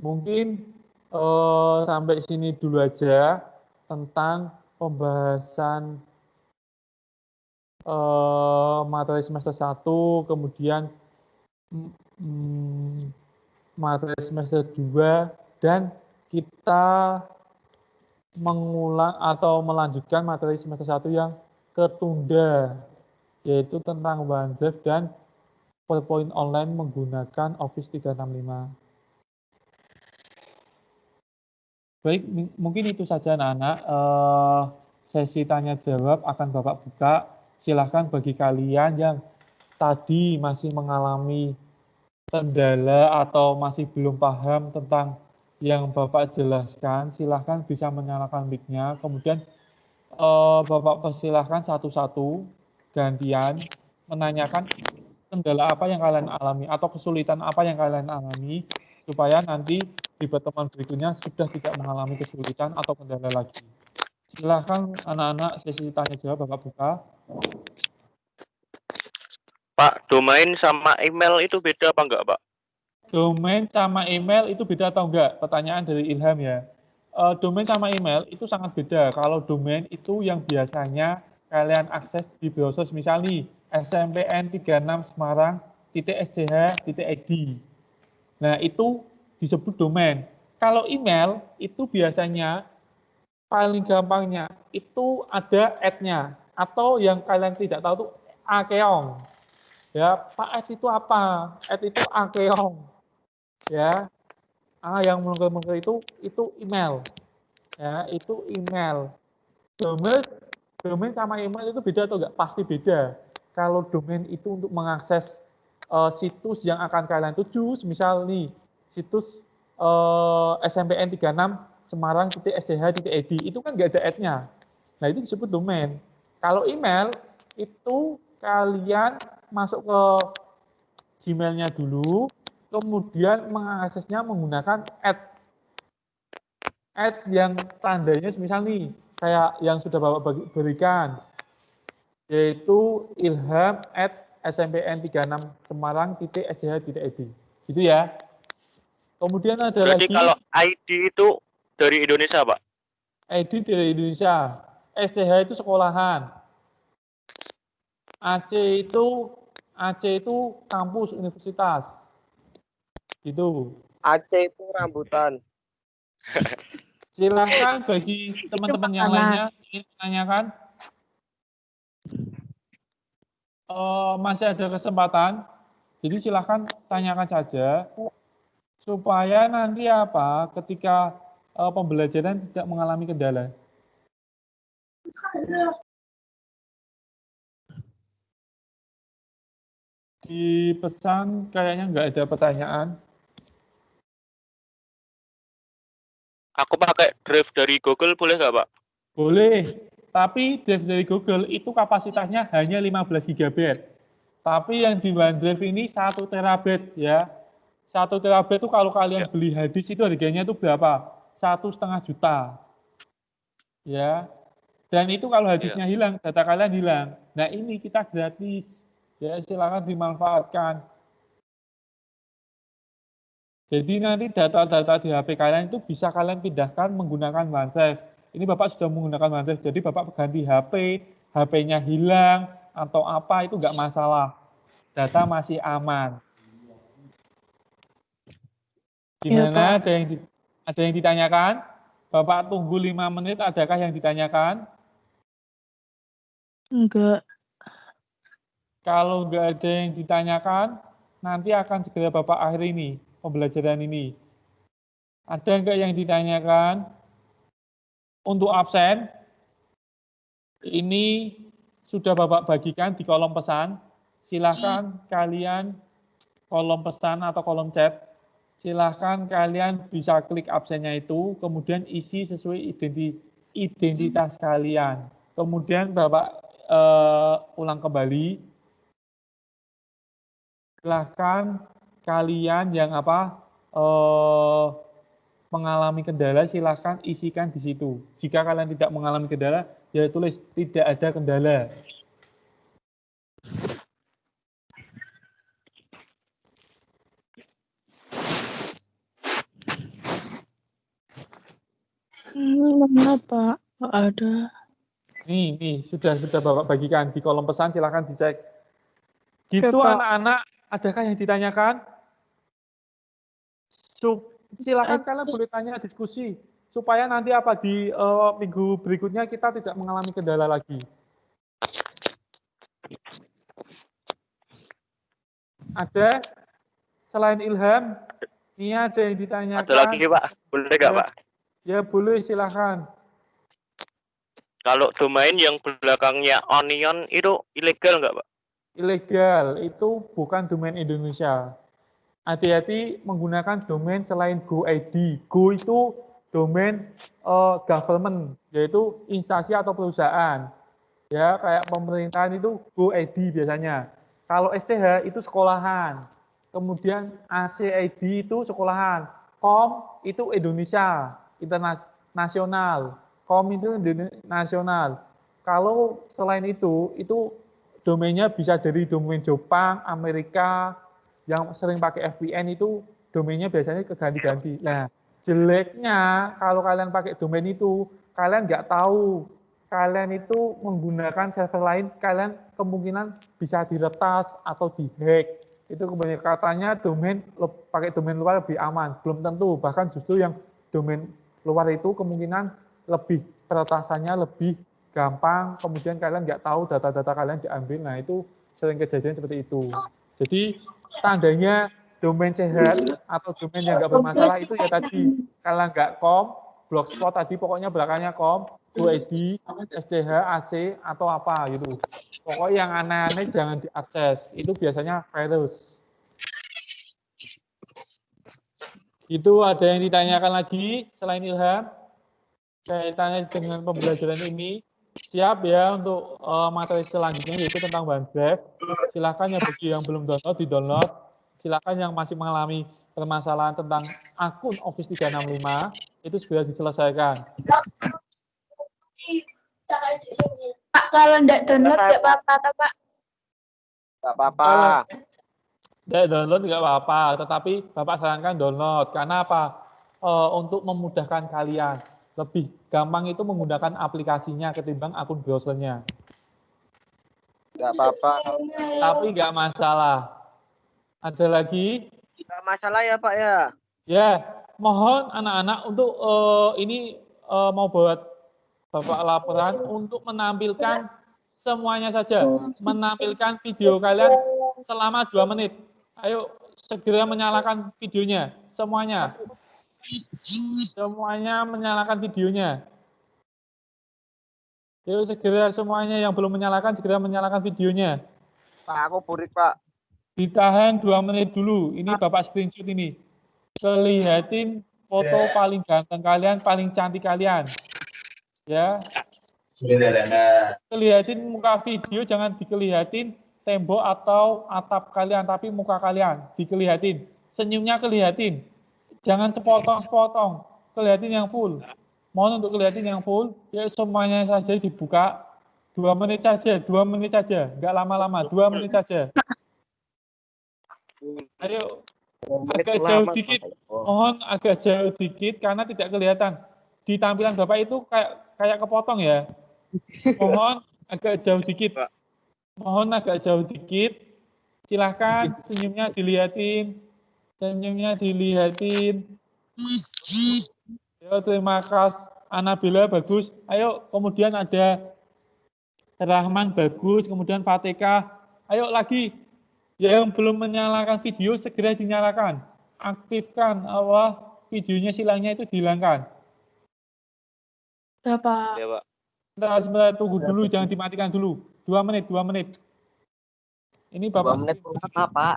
Mungkin sampai sini dulu aja tentang pembahasan materi semester 1, kemudian materi semester 2, dan kita mengulang atau melanjutkan materi semester 1 yang ketunda, yaitu tentang OneDrive dan PowerPoint online menggunakan Office 365. Baik, mungkin itu saja anak-anak. Sesi tanya jawab akan Bapak buka. Silahkan bagi kalian yang tadi masih mengalami kendala atau masih belum paham tentang yang Bapak jelaskan, silahkan bisa menyalakan mic-nya. Kemudian Bapak persilahkan satu-satu gantian menanyakan kendala apa yang kalian alami atau kesulitan apa yang kalian alami supaya nanti di pertemuan berikutnya sudah tidak mengalami kesulitan atau kendala lagi. Silahkan anak-anak sesi tanya jawab Bapak buka. Pak, domain sama email itu beda apa enggak, Pak? Domain sama email itu beda atau enggak? Pertanyaan dari Ilham ya. Domain sama email itu sangat beda. Kalau domain itu yang biasanya kalian akses di browser, misalnya smpn36 Semarang.sch.id. Nah, itu disebut domain. Kalau email itu biasanya paling gampangnya itu ada ad-nya atau yang kalian tidak tahu itu akeong. Ya, Pak ad itu apa? Ad itu akeong. Ya. Yang mengker itu email. Ya, itu email. Domain sama email itu beda atau enggak? Pasti beda. Kalau domain itu untuk mengakses situs yang akan kalian tuju, misal nih, situs smpn36 Semarang.sch.id, itu kan nggak ada ad-nya. Nah, itu disebut domain. Kalau email, itu kalian masuk ke Gmail-nya dulu, kemudian mengaksesnya menggunakan ad yang tandanya misal nih, kayak yang sudah Bapak berikan, yaitu ilham@smpn36 Semarang.sch.id. Gitu ya. Kemudian ada Berarti lagi. kalau ID itu dari Indonesia, Pak? ID dari Indonesia. SCH itu sekolahan. AC itu kampus universitas. Gitu. Aceh itu rambutan. Silahkan bagi teman-teman yang lainnya ingin menanyakan. Masih ada kesempatan. Jadi silahkan tanyakan saja. Supaya nanti ketika pembelajaran tidak mengalami kendala. Di pesan kayaknya nggak ada pertanyaan. Aku pakai drive dari Google boleh nggak, Pak? Boleh, tapi drive dari Google itu kapasitasnya hanya 15 GB. Tapi yang di OneDrive ini 1 terabit ya. 1 terabit itu kalau kalian beli hadis itu harganya itu berapa? 1,5 juta. Ya. Dan itu kalau hadisnya hilang, data kalian hilang. Nah, ini kita gratis. Ya, silakan dimanfaatkan. Jadi nanti data-data di HP kalian itu bisa kalian pindahkan menggunakan OneDrive. Ini Bapak sudah menggunakan OneDrive, jadi Bapak ganti HP, HP-nya hilang, atau apa, itu nggak masalah. Data masih aman. Gimana? Ada yang ditanyakan? Bapak tunggu 5 menit, adakah yang ditanyakan? Enggak. Kalau nggak ada yang ditanyakan, nanti akan segera Bapak akhiri ini, pembelajaran ini. Ada nggak yang ditanyakan? Untuk absen, ini sudah Bapak bagikan di kolom pesan. Silahkan kalian kolom pesan atau kolom chat, silahkan kalian bisa klik absennya itu, kemudian isi sesuai identitas kalian. Kemudian Bapak ulang kembali. Silahkan kalian yang mengalami kendala, silahkan isikan di situ. Jika kalian tidak mengalami kendala, ya tulis tidak ada kendala. Mana Pak? Nggak ada. Nih, sudah Bapak bagikan di kolom pesan, silahkan dicek. Gitu anak-anak, adakah yang ditanyakan? Silakan kalian boleh tanya diskusi, supaya nanti di minggu berikutnya kita tidak mengalami kendala lagi. Ada? Selain Ilham, ini ada yang ditanyakan. Ada lagi, Pak. Boleh nggak, Pak? Ya, boleh, silahkan. Kalau domain yang belakangnya onion itu ilegal nggak, Pak? Ilegal, itu bukan domain Indonesia. Hati-hati menggunakan domain selain GoID. Go itu domain government, yaitu instansi atau perusahaan. Ya, kayak pemerintahan itu GoID biasanya. Kalau SCH itu sekolahan. Kemudian ACID itu sekolahan. COM itu Indonesia, internasional. COM itu nasional. Kalau selain itu domainnya bisa dari domain Jepang, Amerika, yang sering pakai VPN itu domainnya biasanya keganti-ganti. Nah, jeleknya kalau kalian pakai domain itu, kalian nggak tahu. Kalian itu menggunakan server lain, kalian kemungkinan bisa diretas atau dihack. Itu kebanyakan katanya pakai domain luar lebih aman. Belum tentu, bahkan justru yang domain luar itu kemungkinan lebih peretasannya lebih gampang, kemudian kalian nggak tahu data-data kalian diambil. Nah, itu sering kejadian seperti itu. Jadi, tandanya domain sehat atau domain yang nggak bermasalah itu ya tadi, kalau nggak com, blogspot tadi pokoknya belakangnya com, GoID, SCH, AC, atau apa gitu. Pokoknya yang aneh-aneh jangan diakses, itu biasanya virus. Itu ada yang ditanyakan lagi selain Ilham? Kaitannya dengan pembelajaran ini. Siap ya untuk materi selanjutnya yaitu tentang OneDrive. Silakan ya bagi yang belum download di-download. Silakan yang masih mengalami permasalahan tentang akun Office 365 itu segera diselesaikan. Pak, kalau enggak download enggak apa-apa, Pak. Enggak apa-apa. Download nggak apa-apa, tetapi Bapak sarankan download. Karena apa? Untuk memudahkan kalian. Lebih gampang itu menggunakan aplikasinya ketimbang akun browsernya. Nggak apa-apa. Tapi nggak masalah. Ada lagi? Nggak masalah ya Pak ya. Ya, mohon anak-anak untuk ini mau buat Bapak laporan untuk menampilkan semuanya saja. Menampilkan video kalian selama 2 menit. Ayo segera menyalakan videonya. Semuanya. Semuanya menyalakan videonya. Ayo segera semuanya yang belum menyalakan, segera menyalakan videonya. Pak, aku burik Pak. Ditahan 2 menit dulu. Ini Bapak screenshot ini. Kelihatin foto paling ganteng kalian, paling cantik kalian. Ya. Kelihatin muka video, jangan dikelihatin tembok atau atap kalian, tapi muka kalian dikelihatin. Senyumnya kelihatin. Jangan sepotong-sepotong. Kelihatin yang full. Mohon untuk kelihatin yang full. Ya semuanya saja dibuka. 2 menit saja, 2 menit saja. Enggak lama-lama, 2 menit saja. Ayo, agak jauh dikit. Mohon agak jauh dikit karena tidak kelihatan. Di tampilan Bapak itu kayak kepotong ya. Mohon agak jauh dikit. Mohon agak jauh dikit. Silahkan senyumnya dilihatin. Senyumnya dilihatin. Yo, terima kasih. Anabila bagus. Ayo, kemudian ada Rahman bagus. Kemudian Fateka. Ayo lagi. Yang belum menyalakan video segera dinyalakan. Aktifkan videonya, silangnya itu dihilangkan. Ya, Pak. Ya, Pak. Sebentar, tunggu dulu, jangan dimatikan dulu. 2 menit, 2 menit. Ini 2 Bapak. menit apa Pak?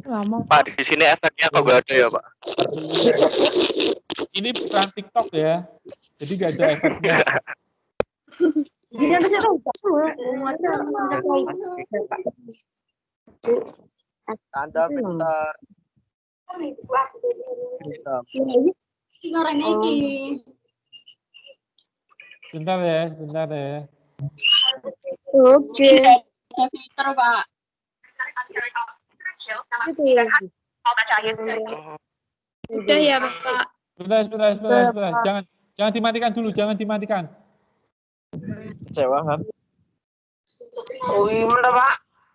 Lama, Pak, di sini efeknya kok nggak ada ya, Pak? Ini bukan TikTok ya, jadi nggak ada efeknya. Anda pintar. Bentar ya. Oke. Udah ya, Bapak. Bentar. Jangan dimatikan dulu, jangan dimatikan.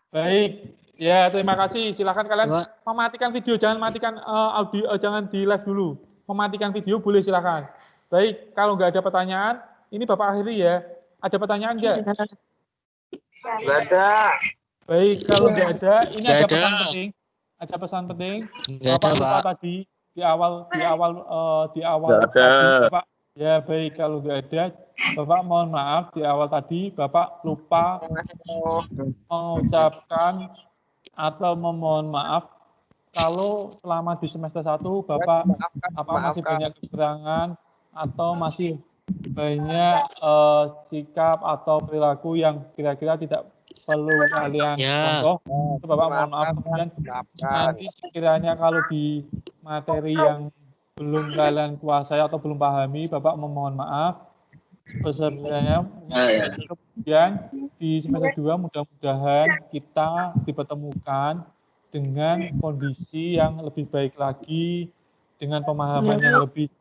Baik. Ya, terima kasih. Silakan kalian mematikan video, jangan matikan audio, jangan di live dulu. Mematikan video boleh, silakan. Baik, kalau nggak ada pertanyaan, ini Bapak akhiri ya. Ada pertanyaan nggak? Nggak ada. Baik, kalau nggak ada, ini ada pesan penting. Ada pesan penting. Bapak lupa tadi di awal tadi, Bapak. Ya baik, kalau nggak ada, Bapak mohon maaf di awal tadi Bapak lupa mengucapkan atau memohon maaf kalau selama di semester 1 Bapak masih banyak kekurangan atau masih banyak sikap atau perilaku yang kira-kira tidak perlu kalian contoh. Itu Bapak mohon maaf. Kemudian nanti sekiranya kalau di materi yang belum kalian kuasai atau belum pahami, Bapak memohon maaf. Besertanya, kemudian di semester 2 mudah-mudahan kita dipertemukan dengan kondisi yang lebih baik lagi, dengan pemahaman yang lebih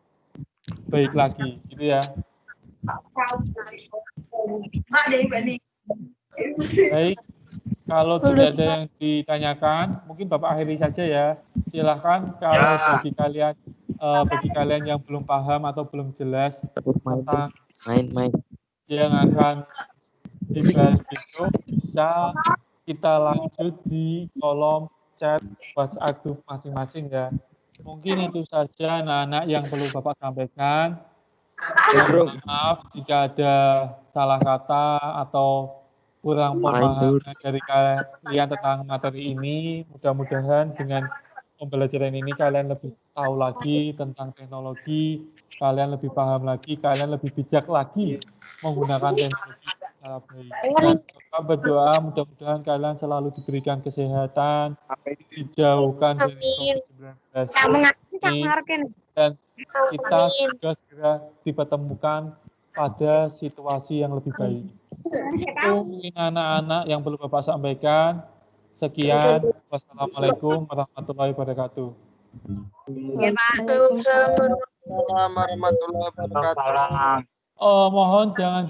baik lagi, gitu ya. Baik, kalau tidak ada yang ditanyakan, mungkin Bapak akhiri saja ya. Silahkan kalau bagi kalian yang belum paham atau belum jelas tentang yang akan dibahas besok, bisa kita lanjut di kolom chat WhatsApp group masing-masing ya. Mungkin itu saja anak-anak yang perlu Bapak sampaikan. Mohon maaf jika ada salah kata atau kurang pemahaman dari kalian tentang materi ini. Mudah-mudahan dengan pembelajaran ini kalian lebih tahu lagi tentang teknologi, kalian lebih paham lagi, kalian lebih bijak lagi menggunakan teknologi secara baik. Dan Bapak berdoa mudah-mudahan kalian selalu diberikan kesehatan, dijauhkan dari COVID-19 ini, dan kita juga segera dipertemukan pada situasi yang lebih baik. Itu mungkin anak-anak yang perlu Bapak sampaikan. Sekian. Wassalamualaikum warahmatullahi wabarakatuh. Waalaikumsalam warahmatullahi wabarakatuh. Mohon jangan